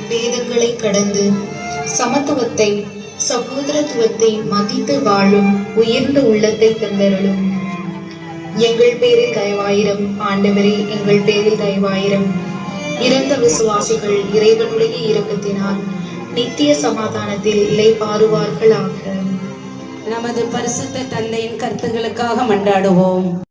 வேதங்களை கடந்து சமத்துவத்தை சகோதரத்துவத்தை மதித்து வாழும் உயர்ந்த உள்ளத்தை தந்தருளும். எங்கள் பேரில் தயவாயிரம் ஆண்டவரே, எங்கள் பேரில் தயவாயிரம். இறந்த விசுவாசிகள் இறைவனுடைய இரக்கத்தினால் நித்திய சமாதானத்தில் இளைப்பாறுவார்களாக. நமது பரிசுத்த தந்தையின் கருத்துக்களுக்காக மன்றாடுவோம்.